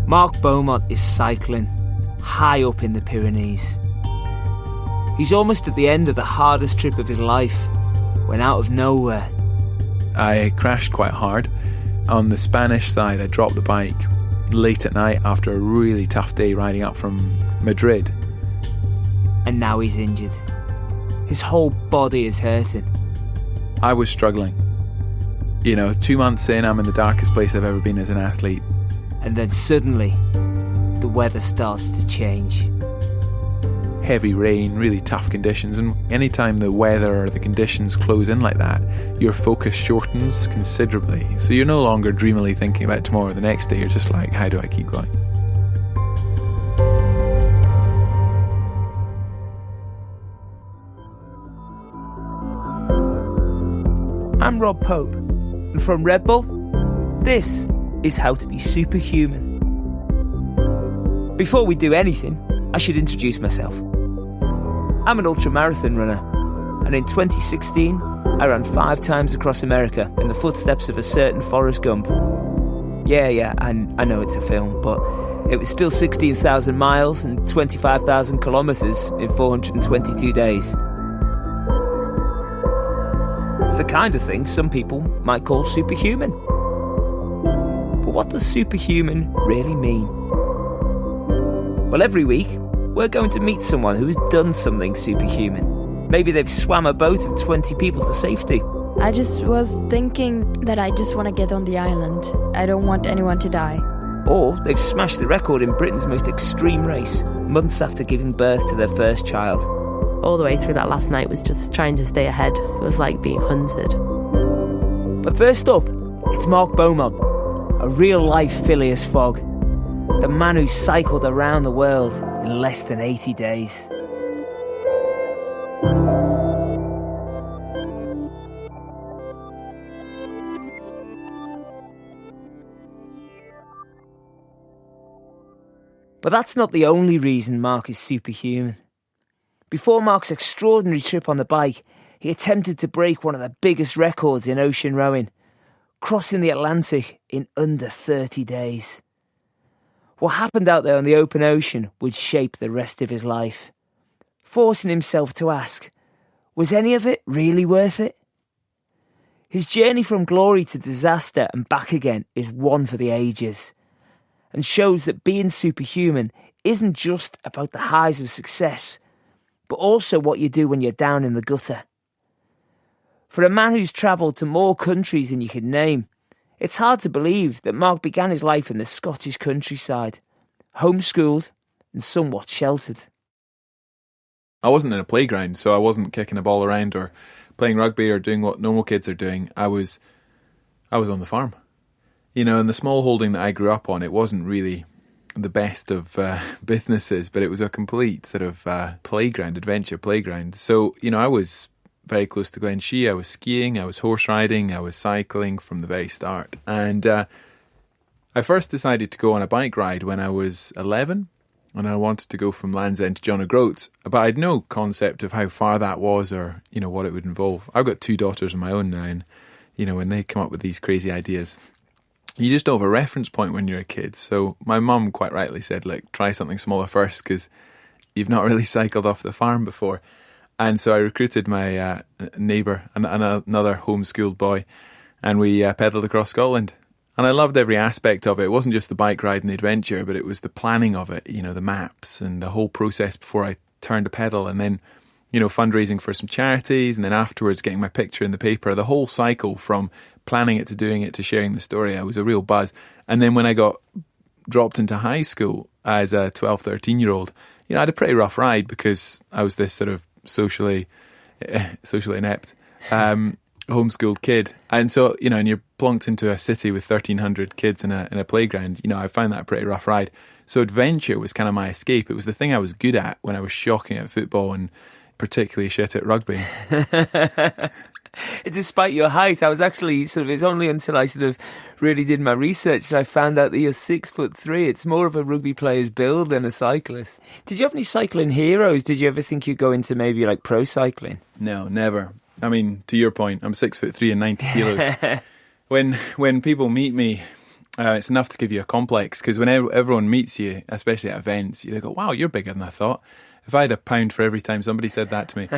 Mark Beaumont is cycling high up in the Pyrenees. He's almost at the end of the hardest trip of his life when out of nowhere... I crashed quite hard. On the Spanish side, I dropped the bike late at night after a really tough day riding up from Madrid. And now he's injured. His whole body is hurting. I was struggling. 2 months in, I'm in the darkest place I've ever been as an athlete. And then suddenly, the weather starts to change. Heavy rain, really tough conditions, and anytime the weather or the conditions close in like that, your focus shortens considerably. So you're no longer dreamily thinking about tomorrow or the next day, you're just like, how do I keep going? I'm Rob Pope, and from Red Bull, this is How to Be Superhuman. Before we do anything, I should introduce myself. I'm an ultramarathon runner, and in 2016, I ran 5 times across America in the footsteps of a certain Forrest Gump. Yeah, I know it's a film, but it was still 16,000 miles and 25,000 kilometres in 422 days. It's the kind of thing some people might call superhuman. But what does superhuman really mean? Well, every week, we're going to meet someone who has done something superhuman. Maybe they've swam a boat of 20 people to safety. I just was thinking that I just want to get on the island. I don't want anyone to die. Or they've smashed the record in Britain's most extreme race, months after giving birth to their first child. All the way through that last night was just trying to stay ahead. It was like being hunted. But first up, it's Mark Beaumont, a real-life Phileas Fogg, the man who cycled around the world in less than 80 days. But that's not the only reason Mark is superhuman. Before Mark's extraordinary trip on the bike, he attempted to break one of the biggest records in ocean rowing, crossing the Atlantic in under 30 days. What happened out there on the open ocean would shape the rest of his life, forcing himself to ask, was any of it really worth it? His journey from glory to disaster and back again is one for the ages, and shows that being superhuman isn't just about the highs of success, but also what you do when you're down in the gutter. For a man who's travelled to more countries than you can name, it's hard to believe that Mark began his life in the Scottish countryside, homeschooled and somewhat sheltered. I wasn't in a playground, so I wasn't kicking a ball around or playing rugby or doing what normal kids are doing. I was on the farm. In the small holding that I grew up on, it wasn't really the best of businesses, but it was a complete sort of adventure playground. So, I was very close to Glenshea. I was skiing, I was horse riding, I was cycling from the very start. And I first decided to go on a bike ride when I was 11, and I wanted to go from Land's End to John O'Groats, but I had no concept of how far that was or, what it would involve. I've got 2 daughters of my own now, and, when they come up with these crazy ideas, you just don't have a reference point when you're a kid. So my mum quite rightly said, look, try something smaller first because you've not really cycled off the farm before. And so I recruited my neighbour and another homeschooled boy, and we pedalled across Scotland. And I loved every aspect of it. It wasn't just the bike ride and the adventure, but it was the planning of it, the maps and the whole process before I turned a pedal, and then, fundraising for some charities, and then afterwards getting my picture in the paper. The whole cycle from planning it to doing it to sharing the story, I was a real buzz. And then when I got dropped into high school as a 12, 13-year-old, I had a pretty rough ride because I was this sort of socially inept homeschooled kid. And so, and you're plonked into a city with 1,300 kids in a playground. I found that a pretty rough ride. So adventure was kind of my escape. It was the thing I was good at when I was shocking at football and particularly shit at rugby. Despite your height, I was actually it's only until I really did my research that I found out that you're 6'3". It's more of a rugby player's build than a cyclist. Did you have any cycling heroes? Did you ever think you'd go into maybe like pro cycling? No, never. I mean, to your point, I'm 6'3" and 90 kilos. When people meet me It's enough to give you a complex, because when everyone meets you, especially at events, they go, wow, you're bigger than I thought. If I had a pound for every time somebody said that to me.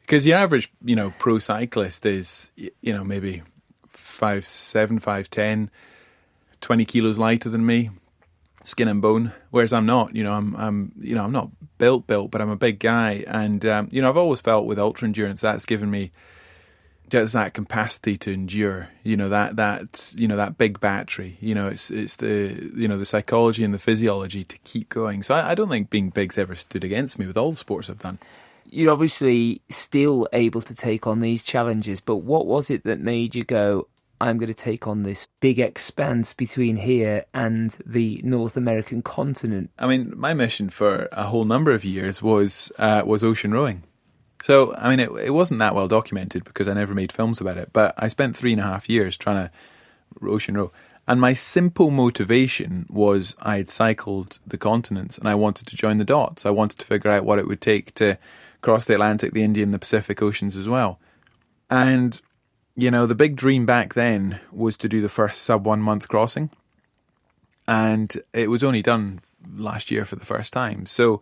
Because your average, pro cyclist is, maybe 5'7", 5'10", 20 kilos lighter than me, skin and bone. Whereas I'm not, I'm not built, but I'm a big guy. And, I've always felt with ultra endurance, that's given me just that capacity to endure, that big battery, it's the psychology and the physiology to keep going. So I don't think being big's ever stood against me with all the sports I've done. You're obviously still able to take on these challenges, but what was it that made you go, I'm going to take on this big expanse between here and the North American continent? I mean, my mission for a whole number of years was ocean rowing. So, I mean, it wasn't that well documented because I never made films about it, but I spent 3.5 years trying to ocean row. And my simple motivation was I had cycled the continents and I wanted to join the dots. I wanted to figure out what it would take to cross the Atlantic, the Indian, the Pacific Oceans as well. And, the big dream back then was to do the first sub 1 month crossing. And it was only done last year for the first time. So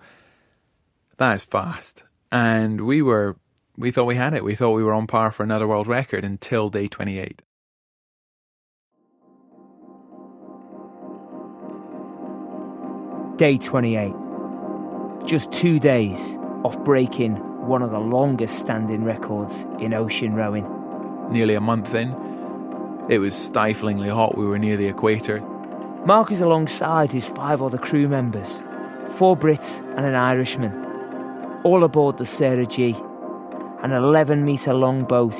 that is fast. And we thought we had it. We thought we were on par for another world record until day 28. Day 28. Just 2 days off breaking one of the longest standing records in ocean rowing. Nearly a month in, it was stiflingly hot. We were near the equator. Mark is alongside his 5 other crew members, 4 Brits and an Irishman, all aboard the Sarah G, an 11-metre long boat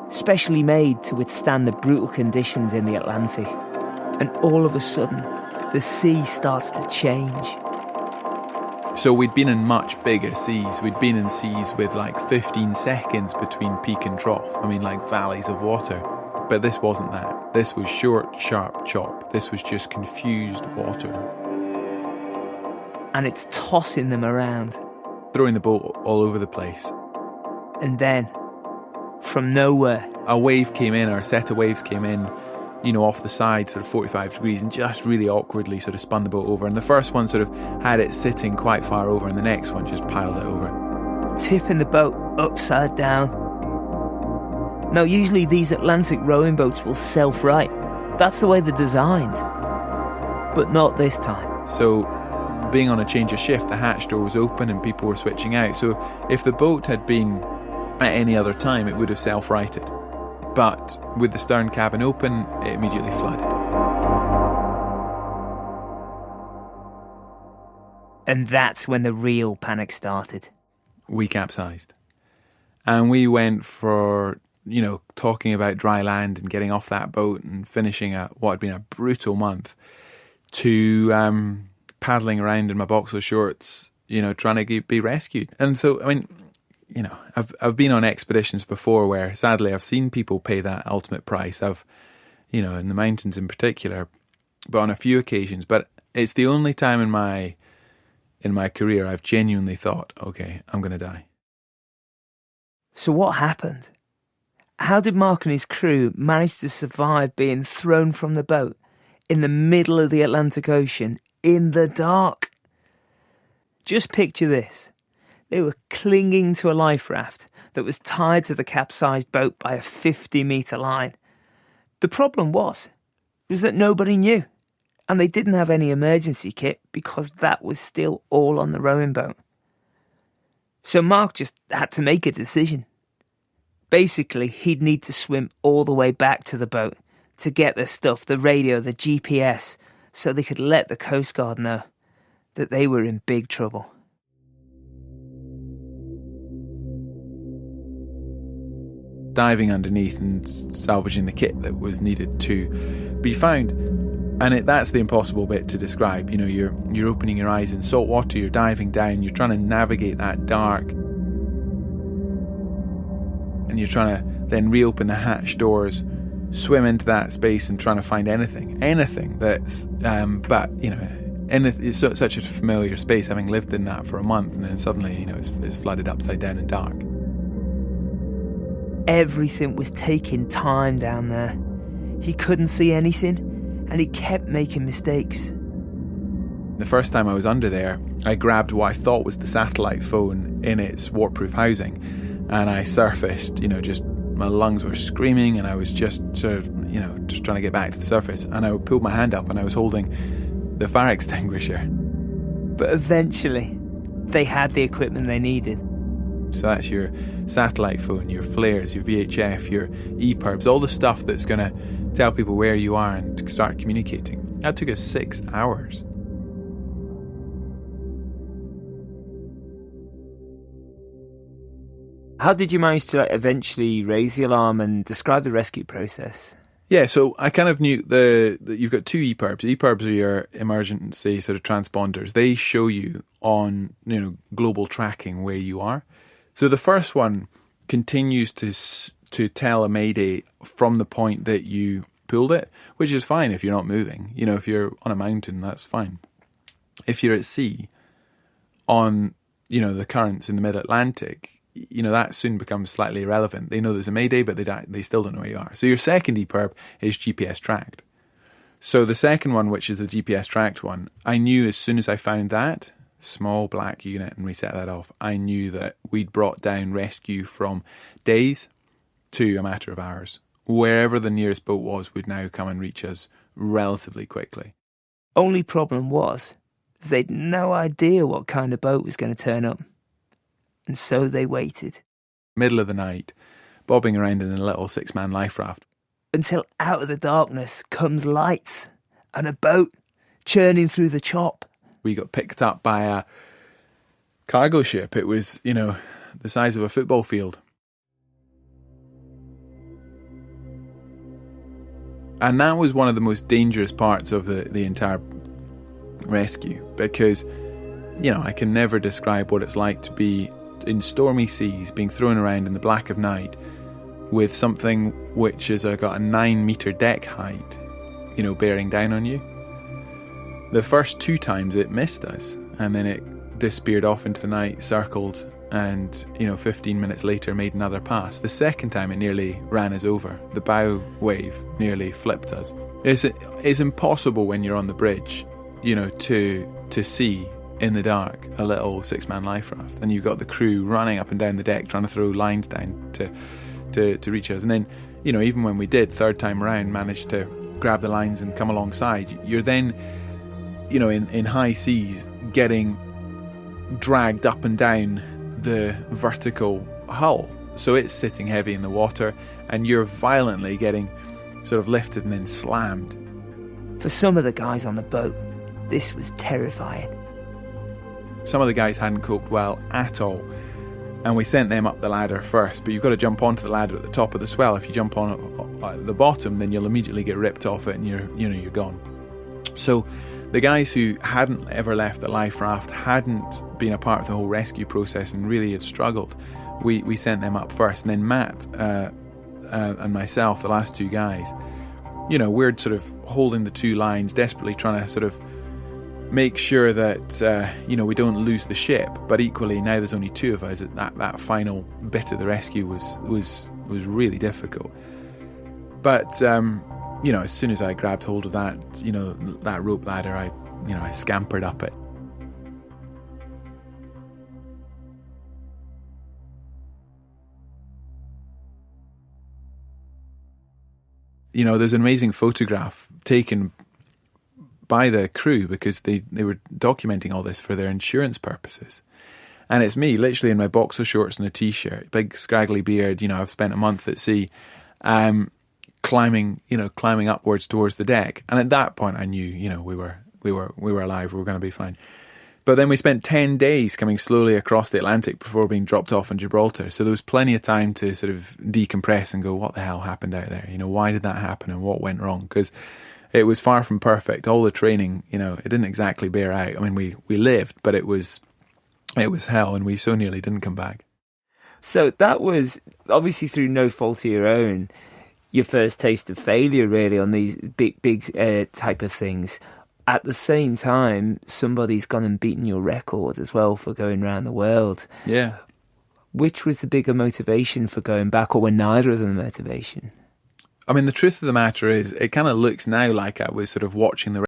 specially made to withstand the brutal conditions in the Atlantic. And all of a sudden, the sea starts to change. So we'd been in much bigger seas. We'd been in seas with like 15 seconds between peak and trough. I mean, like valleys of water. But this wasn't that. This was short, sharp chop. This was just confused water. And it's tossing them around. Throwing the boat all over the place. And then, from nowhere, a wave came in, or a set of waves came in, off the side, sort of 45 degrees, and just really awkwardly sort of spun the boat over. And the first one sort of had it sitting quite far over, and the next one just piled it over. Tipping the boat upside down. Now, usually these Atlantic rowing boats will self-right. That's the way they're designed. But not this time. So, being on a change of shift, the hatch door was open and people were switching out. So if the boat had been at any other time, it would have self-righted. But with the stern cabin open, it immediately flooded. And that's when the real panic started. We capsized. And we went for, talking about dry land and getting off that boat and finishing what had been a brutal month, to paddling around in my boxer shorts, trying to be rescued. And so, I mean, I've been on expeditions before where, sadly, I've seen people pay that ultimate price. In the mountains in particular, but on a few occasions. But it's the only time in my career I've genuinely thought, okay, I'm going to die. So what happened? How did Mark and his crew manage to survive being thrown from the boat in the middle of the Atlantic Ocean in the dark? Just picture this. They were clinging to a life raft that was tied to the capsized boat by a 50-metre line. The problem was that nobody knew, and they didn't have any emergency kit because that was still all on the rowing boat. So Mark just had to make a decision. Basically, he'd need to swim all the way back to the boat to get the stuff, the radio, the GPS, so they could let the Coast Guard know that they were in big trouble. Diving underneath and salvaging the kit that was needed to be found. And that's the impossible bit to describe. You're opening your eyes in salt water, you're diving down, you're trying to navigate that dark. And you're trying to then reopen the hatch doors, swim into that space and trying to find anything that's, it's such a familiar space, having lived in that for a month, and then suddenly, it's flooded upside down and dark. Everything was taking time down there. He couldn't see anything, and he kept making mistakes. The first time I was under there, I grabbed what I thought was the satellite phone in its waterproof housing, and I surfaced, just my lungs were screaming, and I was just sort of, just trying to get back to the surface, and I pulled my hand up and I was holding the fire extinguisher. But eventually, they had the equipment they needed. So that's your satellite phone, your flares, your VHF, your EPIRBs, all the stuff that's going to tell people where you are and to start communicating. That took us 6 hours. How did you manage to eventually raise the alarm and describe the rescue process? Yeah, so I kind of knew that you've got two EPIRBs. EPIRBs are your emergency sort of transponders. They show you on global tracking where you are. So the first one continues to tell a mayday from the point that you pulled it, which is fine if you're not moving. If you're on a mountain, that's fine. If you're at sea, on the currents in the mid-Atlantic, that soon becomes slightly irrelevant. They know there's a mayday, but they still don't know where you are. So your second EPIRB is GPS tracked. So the second one, which is the GPS tracked one, I knew as soon as I found that small black unit and we set that off, I knew that we'd brought down rescue from days to a matter of hours. Wherever the nearest boat was would now come and reach us relatively quickly. Only problem was they'd no idea what kind of boat was going to turn up. And so they waited. Middle of the night, bobbing around in a little 6-man life raft. Until out of the darkness comes lights and a boat churning through the chop. We got picked up by a cargo ship. It was, the size of a football field. And that was one of the most dangerous parts of the entire rescue because, I can never describe what it's like to be in stormy seas, being thrown around in the black of night with something which has got a 9-metre deck height, bearing down on you. The first 2 times it missed us, and then it disappeared off into the night, circled, and 15 minutes later made another pass. The second time it nearly ran us over. The bow wave nearly flipped us. It's impossible when you're on the bridge, to see in the dark a little 6-man life raft, and you've got the crew running up and down the deck trying to throw lines down to reach us. And then even when we did, third time around, managed to grab the lines and come alongside, you're then in high seas getting dragged up and down the vertical hull, so it's sitting heavy in the water and you're violently getting sort of lifted and then slammed. For some of the guys on the boat, this was terrifying. Some of the guys hadn't coped well at all, and we sent them up the ladder first, but you've got to jump onto the ladder at the top of the swell. If you jump on at the bottom, then you'll immediately get ripped off it and you're gone. So the guys who hadn't ever left the life raft, hadn't been a part of the whole rescue process and really had struggled, we sent them up first. And then Matt and myself, the last 2 guys, we're sort of holding the 2 lines, desperately trying to sort of make sure that we don't lose the ship, but equally now there's only 2 of us. That final bit of the rescue was really difficult. But as soon as I grabbed hold of that that rope ladder, I scampered up it. There's an amazing photograph taken by the crew because they were documenting all this for their insurance purposes. And it's me, literally in my boxer shorts and a t-shirt, big scraggly beard, I've spent a month at sea, climbing upwards towards the deck. And at that point I knew, we were alive, we were going to be fine. But then we spent 10 days coming slowly across the Atlantic before being dropped off in Gibraltar. So there was plenty of time to sort of decompress and go, what the hell happened out there? Why did that happen and what went wrong? Because it was far from perfect. All the training, it didn't exactly bear out. I mean, we lived, but it was hell, and we so nearly didn't come back. So that was, obviously through no fault of your own, your first taste of failure, really, on these big type of things. At the same time, somebody's gone and beaten your record as well for going around the world. Yeah. Which was the bigger motivation for going back, or were neither of them the motivation? I mean, the truth of the matter is, it kind of looks now like I was sort of watching the